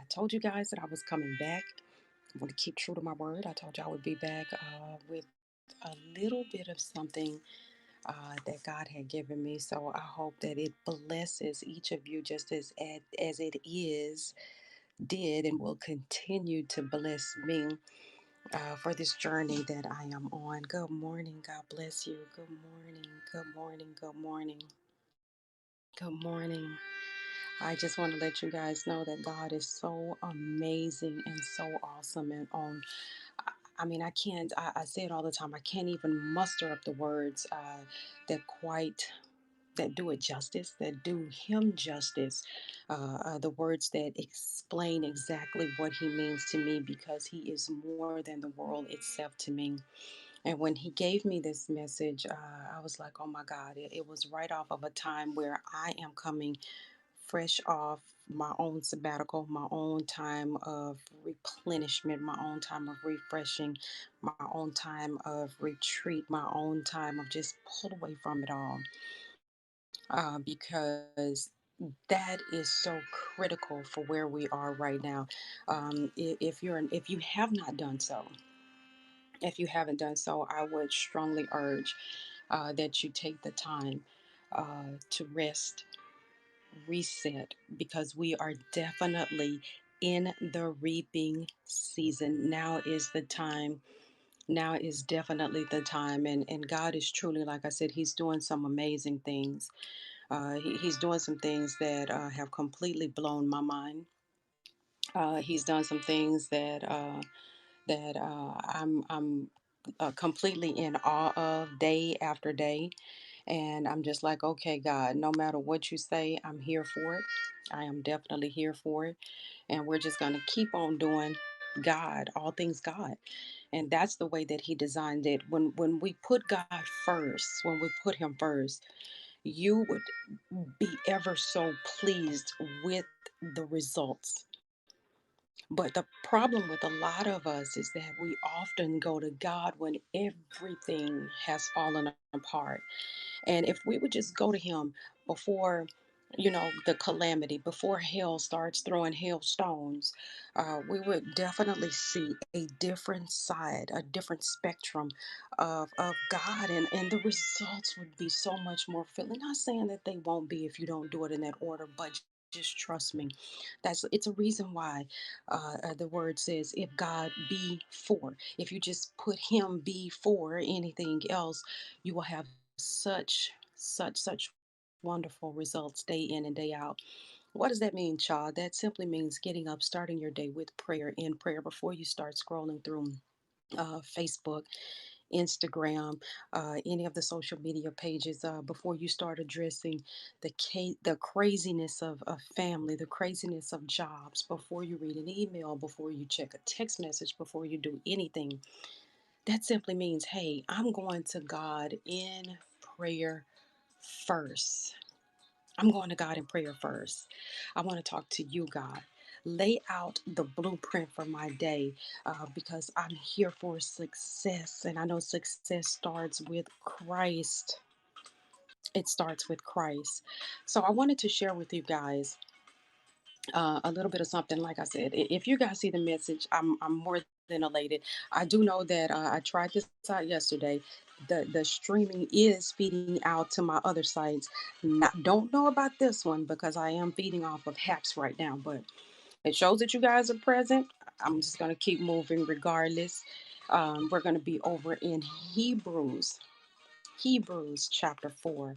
told you guys that I was coming back. I'm going to keep true to my word. I told you I would be back with a little bit of something that God had given me. So I hope that it blesses each of you just as it did, and will continue to bless me for this journey that I am on. Good morning. God bless you. Good morning. Good morning. Good morning. Good morning. I just want to let you guys know that God is so amazing and so awesome. And I mean, I can't, I say it all the time, I can't even muster up the words that quite, that do it justice, that do him justice, the words that explain exactly what he means to me, because he is more than the world itself to me. And when he gave me this message, I was like, oh my God, it was right off of a time where I am coming fresh off my own sabbatical, my own time of replenishment, my own time of refreshing, my own time of retreat, my own time of just pull away from it all. Because that is so critical for where we are right now. If you have not done so, if you haven't done so, I would strongly urge that you take the time to rest, reset, because we are definitely in the reaping season. Now is the time. Now is definitely the time. And God is truly, like I said, He's doing some amazing things. He's doing some things that have completely blown my mind. He's done some things that I'm completely in awe of day after day. And I'm just like, okay, God, no matter what you say, I'm here for it. I am definitely here for it. And we're just going to keep on doing God, all things God. And that's the way that He designed it. When we put God first, when we put Him first, you would be ever so pleased with the results. But the problem with a lot of us is that we often go to God when everything has fallen apart. And if we would just go to him before, the calamity, before hell starts throwing hailstones, we would definitely see a different side, a different spectrum of God. And the results would be so much more filling. Not saying that they won't be if you don't do it in that order, but just trust me. It's a reason why the word says, if God be for, if you just put him before anything else, you will have such wonderful results day in and day out. What does that mean, child? That simply means getting up, starting your day with prayer, in prayer, before you start scrolling through Facebook, Instagram, any of the social media pages, before you start addressing the craziness of family, the craziness of jobs, before you read an email, before you check a text message, before you do anything. That simply means, hey, I'm going to God in prayer first. I'm going to God in prayer first. I want to talk to you, God. Lay out the blueprint for my day, because I'm here for success. And I know success starts with Christ. It starts with Christ. So I wanted to share with you guys a little bit of something. Like I said, if you guys see the message, I'm more than elated. I do know that I tried this out yesterday. The streaming is feeding out to my other sites. Don't know about this one because I am feeding off of Haps right now, but it shows that you guys are present. I'm just gonna keep moving regardless. We're gonna be over in Hebrews chapter 4.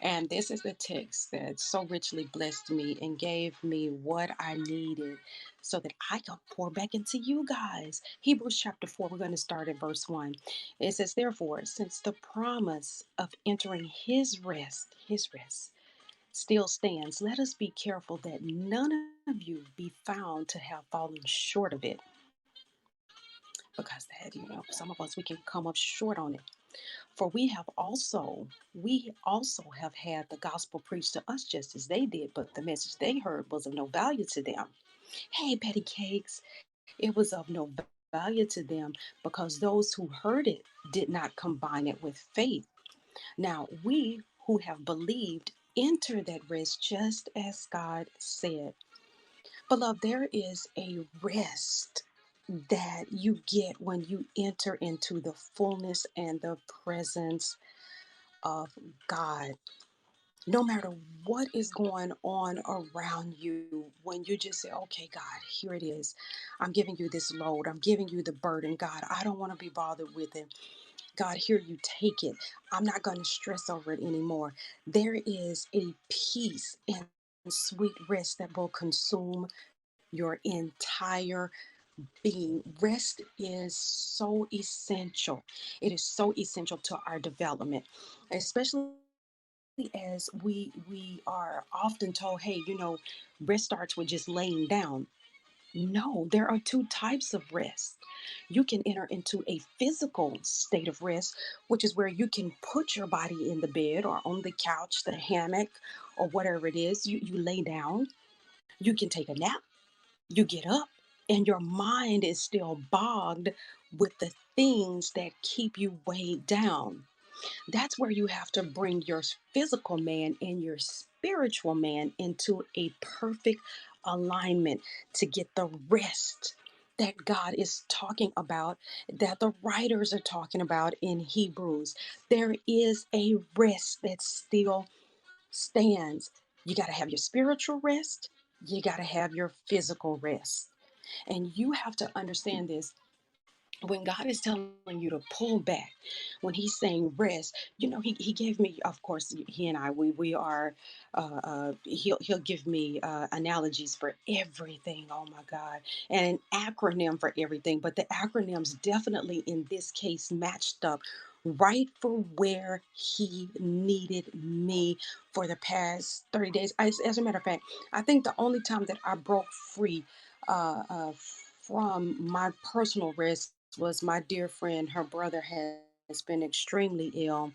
And this is the text that so richly blessed me and gave me what I needed so that I could pour back into you guys. Hebrews chapter 4, we're going to start at verse 1. It says, therefore, since the promise of entering his rest still stands, let us be careful that none of you be found to have fallen short of it. Because that, some of us, we can come up short on it. For we also have had the gospel preached to us just as they did, but the message they heard was of no value to them. Hey, Betty Cakes, it was of no value to them because those who heard it did not combine it with faith. Now, we who have believed enter that rest just as God said. Beloved, there is a rest that you get when you enter into the fullness and the presence of God. No matter what is going on around you, when you just say, okay, God, here it is. I'm giving you this load. I'm giving you the burden. God, I don't want to be bothered with it. God, here you take it. I'm not going to stress over it anymore. There is a peace and sweet rest that will consume your entire being. Rest is so essential. It is so essential to our development, especially as we are often told, hey, rest starts with just laying down. No, there are two types of rest. You can enter into a physical state of rest, which is where you can put your body in the bed or on the couch, the hammock, or whatever it is. You lay down, you can take a nap, you get up, and your mind is still bogged with the things that keep you weighed down. That's where you have to bring your physical man and your spiritual man into a perfect alignment to get the rest that God is talking about, that the writers are talking about in Hebrews. There is a rest that still stands. You got to have your spiritual rest, you got to have your physical rest. And you have to understand this. When God is telling you to pull back, when He's saying rest, He gave me, of course, He and I, we are, He'll give me analogies for everything. Oh my God, and an acronym for everything. But the acronyms definitely in this case matched up right for where He needed me for the past 30 days. As a matter of fact, I think the only time that I broke free uh, uh, from my personal rest was my dear friend. Her brother has been extremely ill,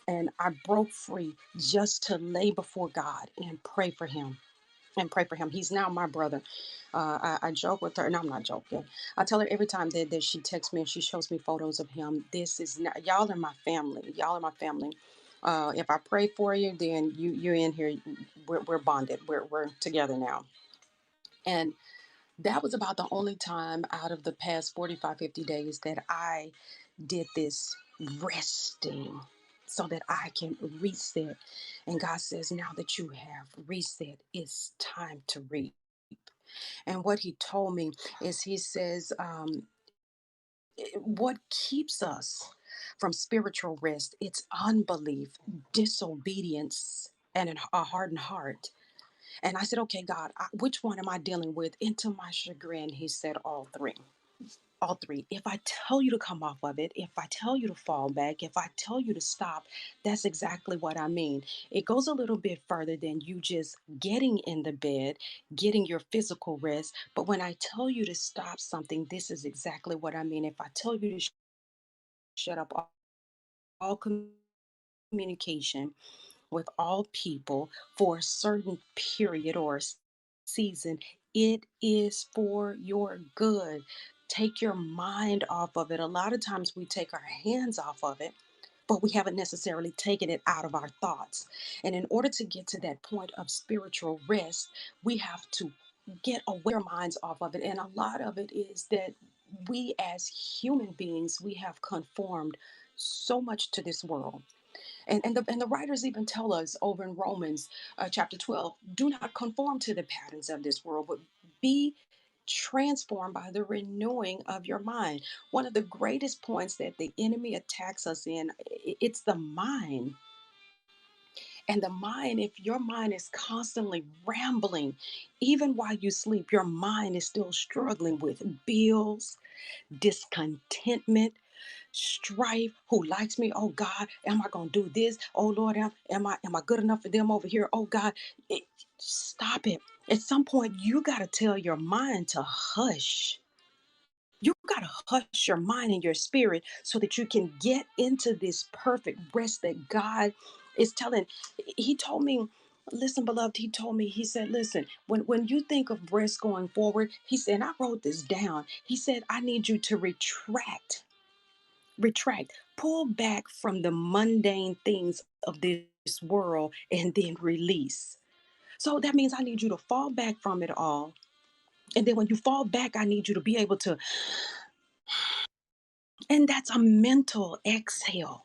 and I broke free just to lay before God and pray for him. And pray for him. He's now my brother. I joke with her, and I'm not joking. I tell her every time that she texts me and she shows me photos of him. This is not, y'all are my family. Y'all are my family. If I pray for you, then you're in here. We're bonded. We're together now. And that was about the only time out of the past 45, 50 days that I did this resting so that I can reset. And God says, now that you have reset, it's time to reap. And what He told me is, He says, what keeps us from spiritual rest? It's unbelief, disobedience, and a hardened heart. And I said, okay, God, which one am I dealing with? And to my chagrin, He said, all three. All three. If I tell you to come off of it, if I tell you to fall back, if I tell you to stop, that's exactly what I mean. It goes a little bit further than you just getting in the bed, getting your physical rest. But when I tell you to stop something, this is exactly what I mean. If I tell you to shut up all communication with all people for a certain period or season, it is for your good. Take your mind off of it. A lot of times we take our hands off of it, but we haven't necessarily taken it out of our thoughts. And in order to get to that point of spiritual rest, we have to get away our minds off of it. And a lot of it is that we as human beings, we have conformed so much to this world. And the writers even tell us over in Romans chapter 12, do not conform to the patterns of this world, but be transformed by the renewing of your mind. One of the greatest points that the enemy attacks us in, it's the mind. And the mind, if your mind is constantly rambling, even while you sleep, your mind is still struggling with bills, discontentment, strife, who likes me. Oh God, am I gonna do this? Oh Lord, am I good enough for them over here? Oh God, it, stop it. At some point, you gotta tell your mind to hush. You gotta hush your mind and your spirit so that you can get into this perfect rest that God is telling. He told me, listen, beloved, he told me, he said, listen, when you think of rest going forward, he said, and I wrote this down. He said, I need you to retract, pull back from the mundane things of this world and then release. So that means I need you to fall back from it all And then when you fall back, I need you to be able to, and that's a mental exhale.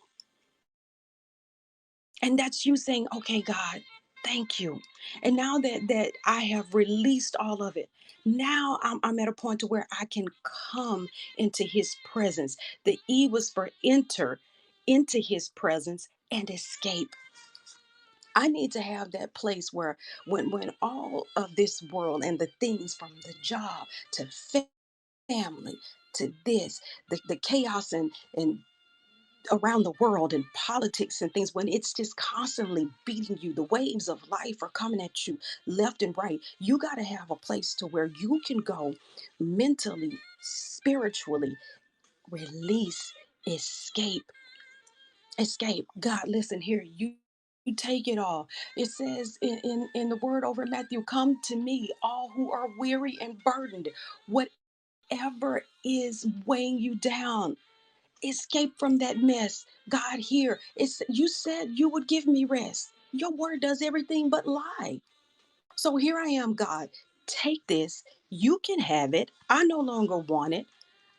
And that's you saying, okay, God, thank you. And now that I have released all of it, now I'm at a point to where I can come into his presence. The E was for enter into his presence and escape. I need to have that place where when all of this world and the things from the job to family to this, the chaos and around the world and politics and things, when it's just constantly beating you, the waves of life are coming at you left and right. You got to have a place to where you can go mentally, spiritually, release, escape. Escape. God, listen here, you take it all. It says in the word over in Matthew, come to me all who are weary and burdened, whatever is weighing you down. Escape from that mess. God, here, it's you said you would give me rest. Your word does everything but lie. So here I am, God. Take this. You can have it. I no longer want it.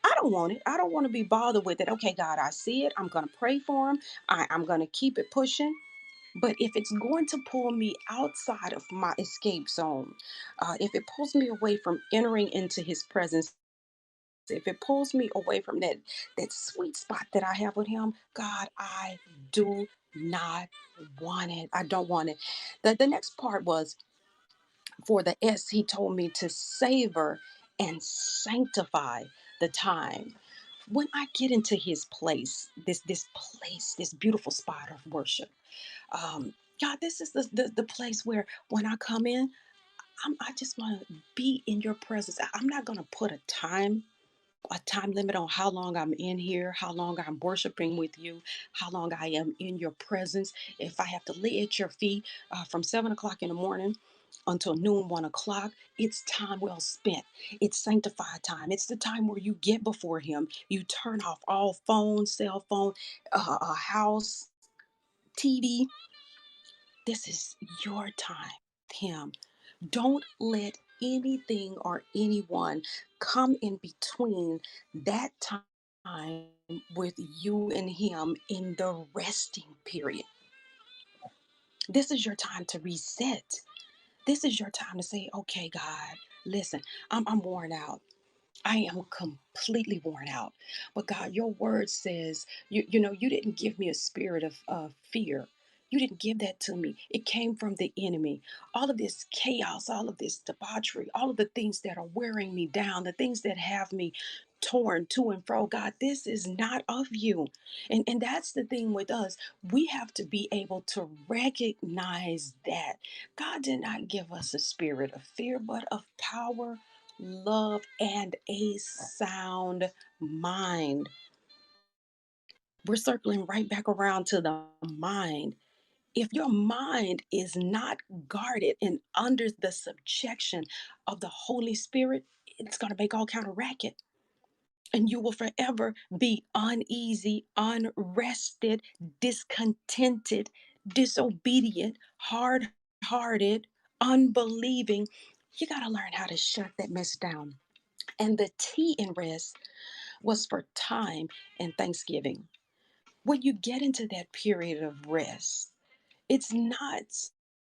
I don't want it. I don't want to be bothered with it. Okay, God, I see it. I'm going to pray for him. I'm going to keep it pushing. But if it's going to pull me outside of my escape zone, if it pulls me away from entering into his presence, if it pulls me away from that sweet spot that I have with him, God, I do not want it. I don't want it. The next part was for the S, he told me to savor and sanctify the time. When I get into his place, this beautiful spot of worship, God, this is the place where when I come in, I just want to be in your presence. I'm not going to put a time limit on how long I'm in here, how long I'm worshiping with you, how long I am in your presence. If I have to lay at your feet from 7 o'clock in the morning until noon, 1 o'clock, it's time well spent. It's sanctified time. It's the time where you get before Him. You turn off all phones, cell phone, house, TV. This is your time, Him. Don't let anything or anyone come in between that time with you and Him in the resting period. This is your time to reset. This is your time to say, okay, God, listen, I'm worn out. I am completely worn out. But God, your word says, you didn't give me a spirit of fear. You didn't give that to me. It came from the enemy. All of this chaos, all of this debauchery, all of the things that are wearing me down, the things that have me torn to and fro. God, this is not of you. And that's the thing with us. We have to be able to recognize that God did not give us a spirit of fear, but of power, love, and a sound mind. We're circling right back around to the mind. If your mind is not guarded and under the subjection of the Holy Spirit, it's going to make all kind of racket. And you will forever be uneasy, unrested, discontented, disobedient, hard hearted, unbelieving. You got to learn how to shut that mess down. And the T in rest was for time and thanksgiving. When you get into that period of rest, it's not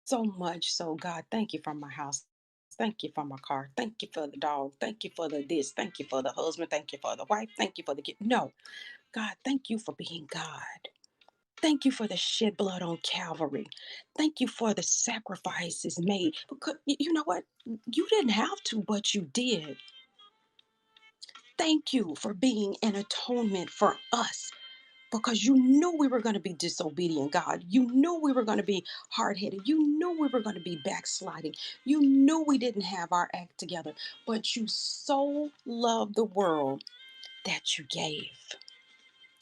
so much so, God, thank you for my house. Thank you for my car. Thank you for the dog. Thank you for the this. Thank you for the husband. Thank you for the wife. Thank you for the kid. No, God, thank you for being God. Thank you for the shed blood on Calvary. Thank you for the sacrifices made. Because you know what? You didn't have to, but you did. Thank you for being an atonement for us because you knew we were going to be disobedient, God. You knew we were going to be hard headed. You knew we were going to be backsliding. You knew we didn't have our act together, but you so loved the world that you gave.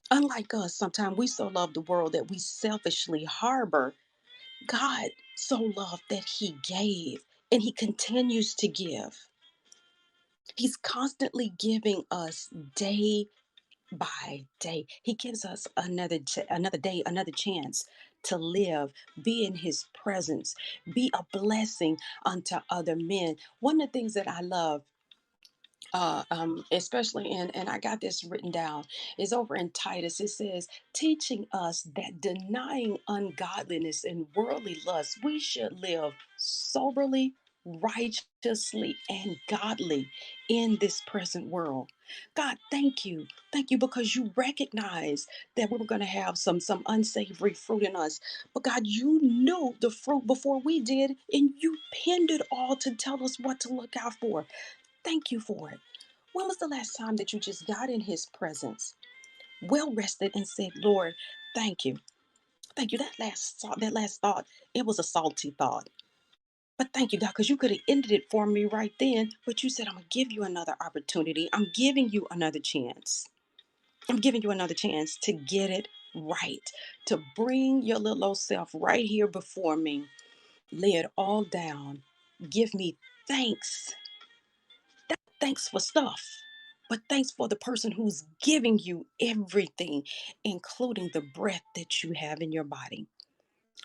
Unlike us, sometimes we so love the world that we selfishly harbor. God so loved that He gave, and He continues to give. He's constantly giving us day by day. He gives us another day, another chance to live, be in His presence, be a blessing unto other men. One of the things that I love Especially in, and I got this written down, is over in Titus. It says, teaching us that denying ungodliness and worldly lust, we should live soberly, righteously, and godly in this present world. God, thank you. Thank you because you recognize that we were going to have some unsavory fruit in us. But God, you knew the fruit before we did, and you pinned it all to tell us what to look out for. Thank you for it. When was the last time that you just got in his presence, well rested, and said, Lord, thank you. Thank you. That last thought, it was a salty thought. But thank you, God, because you could have ended it for me right then. But you said, I'm going to give you another opportunity. I'm giving you another chance. I'm giving you another chance to get it right, to bring your little old self right here before me, lay it all down, give me thanks. Thanks for stuff, but thanks for the person who's giving you everything, including the breath that you have in your body.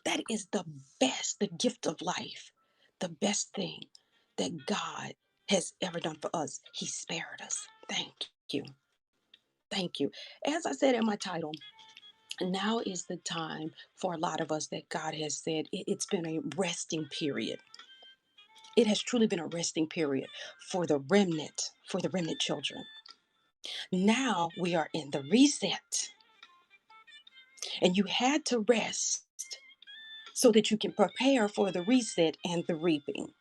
That is the best, the gift of life, the best thing that God has ever done for us. He spared us. Thank you. Thank you. As I said in my title, now is the time for a lot of us that God has said it's been a resting period. It has truly been a resting period for the remnant children. Now we are in the reset, and you had to rest so that you can prepare for the reset and the reaping.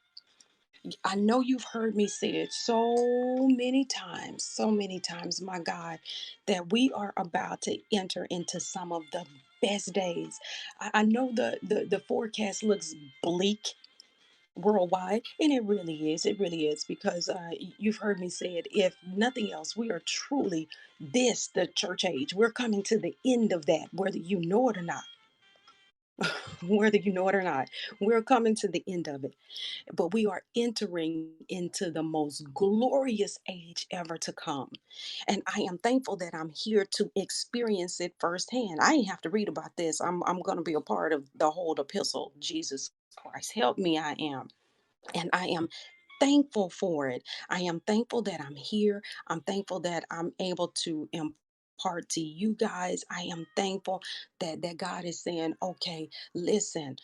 I know you've heard me say it so many times, my God, that we are about to enter into some of the best days. I know the forecast looks bleak worldwide, and it really is, because you've heard me say it. If nothing else, we are truly the church age. We're coming to the end of that, whether you know it or not. Whether you know it or not, we're coming to the end of it, but we are entering into the most glorious age ever to come. And I am thankful that I'm here to experience it firsthand. I ain't have to read about this. I'm going to be a part of the whole epistle. Jesus Christ, help me, I am. And I am thankful for it. I am thankful that I'm here. I'm thankful that I'm able to impart to you guys. I am thankful that God is saying, okay, listen,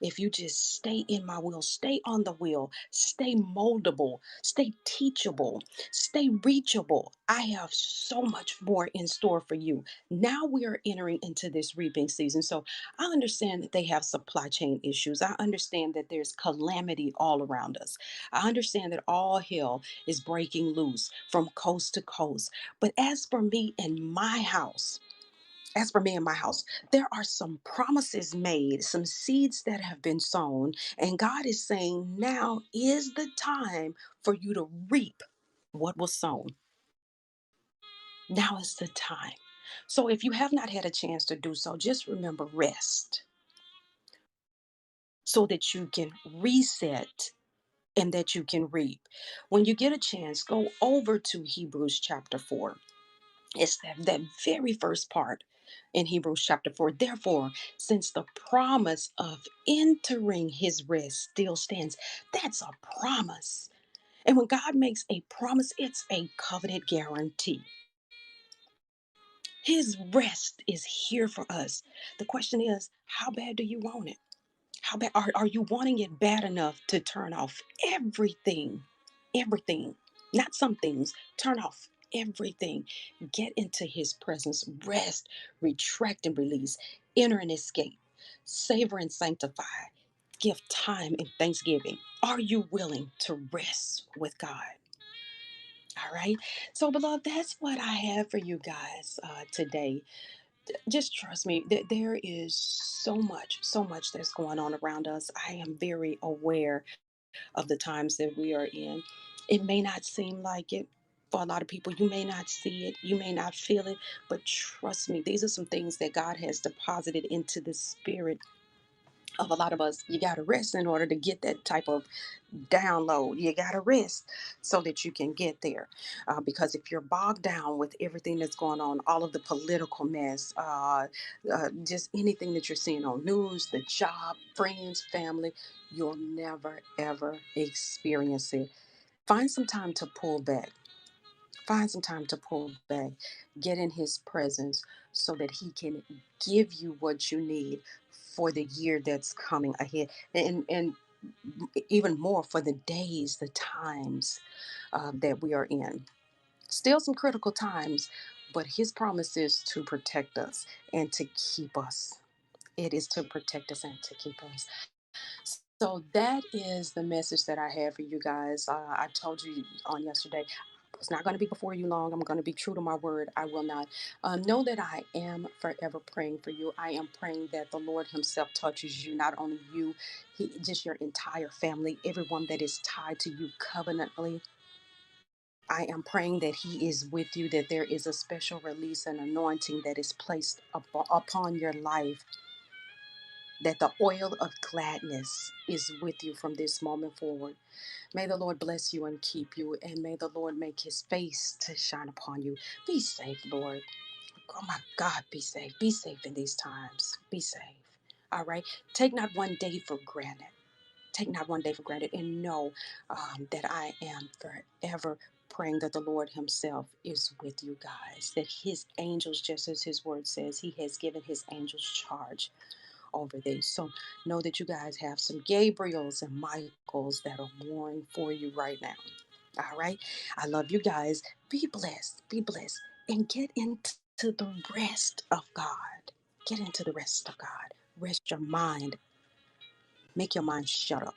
if you just stay in my will, stay on the wheel, stay moldable, stay teachable, stay reachable. I have so much more in store for you. Now we are entering into this reaping season. So I understand that they have supply chain issues. I understand that there's calamity all around us. I understand that all hell is breaking loose from coast to coast. But as for me and my house, there are some promises made, some seeds that have been sown, and God is saying now is the time for you to reap what was sown. Now is the time. So if you have not had a chance to do so, just remember rest so that you can reset and that you can reap. When you get a chance, go over to Hebrews chapter 4. It's that very first part in Hebrews chapter 4. Therefore, since the promise of entering his rest still stands, that's a promise. And when God makes a promise, it's a covenant guarantee. His rest is here for us. The question is, how bad do you want it? How bad are you wanting it bad enough to turn off everything? Everything. Not some things. Turn off everything. Get into his presence. Rest, retract and release. Enter and escape. Savor and sanctify. Give time and thanksgiving. Are you willing to rest with God? All right. So, beloved, that's what I have for you guys today. Just trust me, there is so much that's going on around us. I am very aware of the times that we are in. It may not seem like it for a lot of people. You may not see it, you may not feel it, but trust me, these are some things that God has deposited into the spirit of a lot of us. You got to rest in order to get that type of download. You got to rest so that you can get there. Because if you're bogged down with everything that's going on, all of the political mess, just anything that you're seeing on news, the job, friends, family, you'll never ever experience it. Find some time to pull back. Find some time to pull back, get in His presence so that He can give you what you need for the year that's coming ahead. And even more for the days, the times that we are in. Still some critical times, but His promise is to protect us and to keep us. It is to protect us and to keep us. So that is the message that I have for you guys. I told you on yesterday, it's not going to be before you long. I'm going to be true to my word. I will not. Know that I am forever praying for you. I am praying that the Lord Himself touches you, not only you, just your entire family, everyone that is tied to you covenantly. I am praying that He is with you, that there is a special release and anointing that is placed upon your life, that the oil of gladness is with you from this moment forward. May the Lord bless you and keep you, and may the Lord make His face to shine upon you. Be safe, Lord. Oh my God, be safe. Be safe in these times. Be safe. All right. Take not one day for granted. Take not one day for granted, and know that I am forever praying that the Lord Himself is with you guys, that His angels, just as His word says, He has given His angels charge over these. So know that you guys have some Gabriels and Michaels that are warring for you right now. All right. I love you guys. Be blessed. Be blessed. And get into the rest of God. Get into the rest of God. Rest your mind. Make your mind shut up.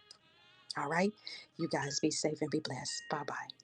All right. You guys be safe and be blessed. Bye bye.